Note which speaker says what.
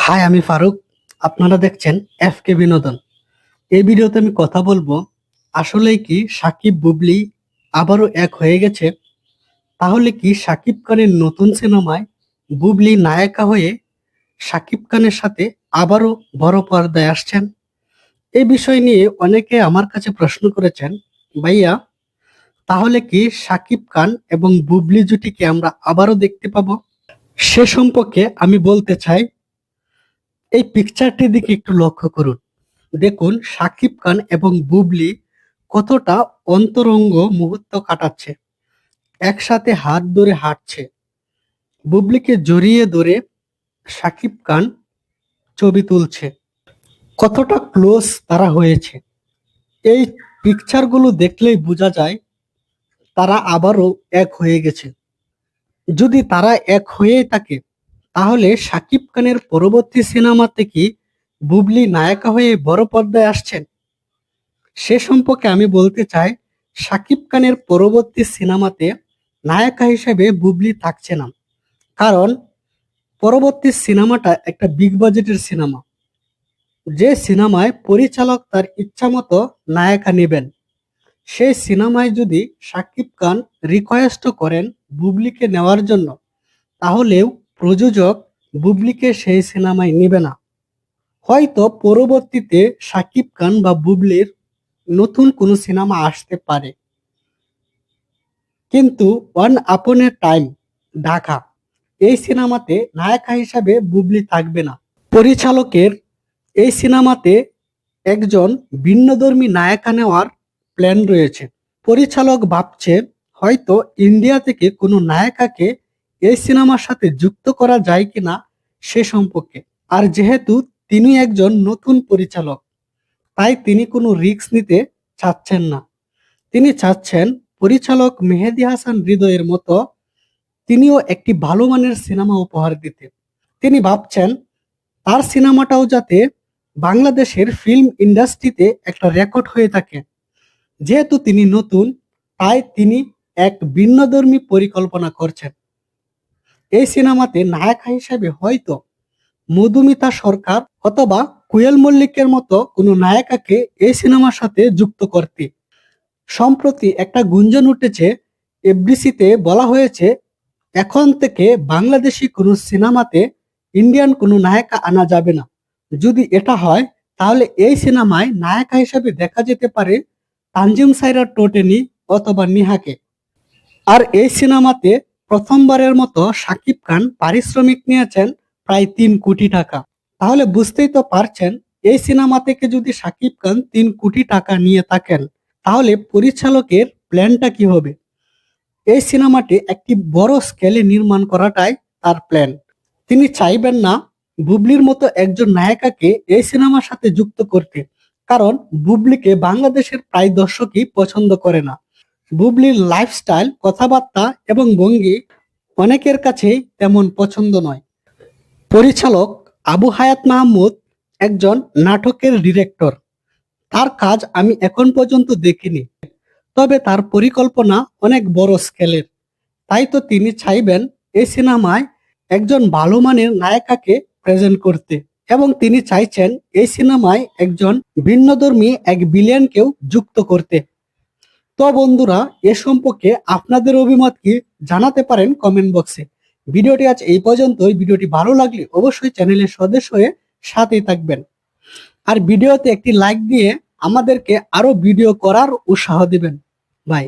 Speaker 1: High, আমি ফারুক। আপনারা দেখছেন এফকে বিনোদন। এই ভিডিওতে আমি কথা বলবো, আসলেই কি সাকিব বুবলি আবারও এক হয়ে গেছে? তাহলে কি সাকিব খানের নতুন সিনেমায় বুবলি নায়িকা হয়ে সাকিব খানের সাথে আবারও বড় পর্দায় আসছেন? এই বিষয় নিয়ে অনেকে আমার কাছে প্রশ্ন করেছেন, ভাইয়া তাহলে কি সাকিব খান এবং বুবলি জুটিকে আমরা আবারও দেখতে পাবো? সে সম্পর্কে আমি বলতে চাই, এই পিকচারটির দিকে একটু লক্ষ্য করুন। দেখুন শাকিব খান এবং বুবলি কতটা অন্তরঙ্গ মুহূর্ত কাটাচ্ছে, একসাথে হাত ধরে হাঁটছে। বুবলিকে জড়িয়ে ধরে শাকিব খান ছবি তুলছে, কতটা ক্লোজ তারা হয়েছে। এই পিকচারগুলো দেখলেই বোঝা যায় তারা আবারও এক হয়ে গেছে। যদি তারা এক হয়েই থাকে, তাহলে শাকিব খানের পরবর্তী সিনেমাতে কি বুবলি নায়িকা হয়ে বড় পর্দায় আসছেন? সে সম্পর্কে আমি বলতে চাই, শাকিব খানের পরবর্তী সিনেমাতে নায়িকা হিসেবে বুবলি থাকছে না। কারণ পরবর্তী সিনেমাটা একটা বিগ বাজেটের সিনেমা, যে সিনেমায় পরিচালক তার ইচ্ছা মতো নায়িকা নেবেন। সেই সিনেমায় যদি শাকিব খান রিকোয়েস্ট করেন বুবলিকে নেওয়ার জন্য, তাহলেও প্রযোজক বুবলিকে সেই সিনেমায় নেবে না। হয়তো পরবর্তীতে শাকিব খান বা বুবলির নতুন কোনো সিনেমা আসতে পারে, কিন্তু ওয়ান আপন এ টাইম ঢাকা এই সিনেমাতে নায়িকা হিসাবে বুবলি থাকবে না। পরিচালকের এই সিনেমাতে একজন ভিন্নধর্মী নায়িকা নেওয়ার প্ল্যান রয়েছে। পরিচালক ভাবছে হয়তো ইন্ডিয়া থেকে কোনো নায়িকাকে এই সিনেমার সাথে যুক্ত করা যায় কিনা সে সম্পর্কে। আর যেহেতু তিনি একজন নতুন পরিচালক, তাই তিনি কোনো রিস্ক নিতে চাচ্ছেন না। তিনি চাচ্ছেন পরিচালক মেহেদী হাসান হৃদয়ের মতো তিনিও একটি ভালো মানের সিনেমা উপহার দিতে। তিনি ভাবছেন তার সিনেমাটাও যাতে বাংলাদেশের ফিল্ম ইন্ডাস্ট্রিতে একটা রেকর্ড হয়ে থাকে। যেহেতু তিনি নতুন, তাই তিনি এক ভিন্নধর্মী পরিকল্পনা করছেন। এই সিনেমাতে নায়িকা হিসেবে হয়তো মধুমিতা সরকার অথবা কোয়েল মল্লিকের মতো কোনো নায়িকাকে এই সিনেমার সাথে যুক্ত করতে। সম্প্রতি একটা গুঞ্জন উঠেছে, এফডিসিতে বলা হয়েছে এখন থেকে বাংলাদেশি কোনো সিনেমাতে ইন্ডিয়ান কোনো নায়িকা আনা যাবে না। যদি এটা হয়, তাহলে এই সিনেমায় নায়িকা হিসেবে দেখা যেতে পারে তানজিম সাইরা টোটেনি অথবা নিহাকে। আর এই সিনেমাতে প্রথমবারের মতো শাকিব খান পারিশ্রমিক নিয়েছেন প্রায় 3 কোটি টাকা। তাহলে বুঝতেই তো পারছেন, এই সিনেমা থেকে যদি শাকিব খান 3 কোটি টাকা নিয়ে থাকেন, তাহলে পরিচালকের প্ল্যানটা কি হবে? এই সিনেমাটি একটি বড় স্কেলে নির্মাণ করাটাই তার প্ল্যান। তিনি চাইবেন না বুবলির মতো একজন নায়িকাকে এই সিনেমার সাথে যুক্ত করতে, কারণ বুবলিকে বাংলাদেশের প্রায় দর্শকই পছন্দ করে না। বুবলির লাইফস্টাইল, কথাবার্তা এবং ভঙ্গি অনেকের কাছেই তেমন পছন্দ নয়। পরিচালক আবু হায়াত মাহমুদ একজন নাটকের ডিরেক্টর। তার কাজ আমি এখন পর্যন্ত দেখিনি, তবে তার পরিকল্পনা অনেক বড় স্কেলের। তাই তো তিনি চাইবেন এই সিনেমায় একজন ভালো মানের নায়িকাকে প্রেজেন্ট করতে, এবং তিনি চাইছেন এই সিনেমায় একজন ভিন্নধর্মী এক ভিলেনকেও যুক্ত করতে। তো বন্ধুরা, এ সম্পর্কে আপনাদের অভিমত কি জানাতে পারেন কমেন্ট বক্সে। ভিডিওটি আজ এই পর্যন্তই। ভিডিওটি ভালো লাগলে অবশ্যই চ্যানেলের সদস্য হয়ে সাথেই থাকবেন, আর ভিডিওতে একটি লাইক দিয়ে আমাদেরকে আরো ভিডিও করার উৎসাহ দিবেন। বাই।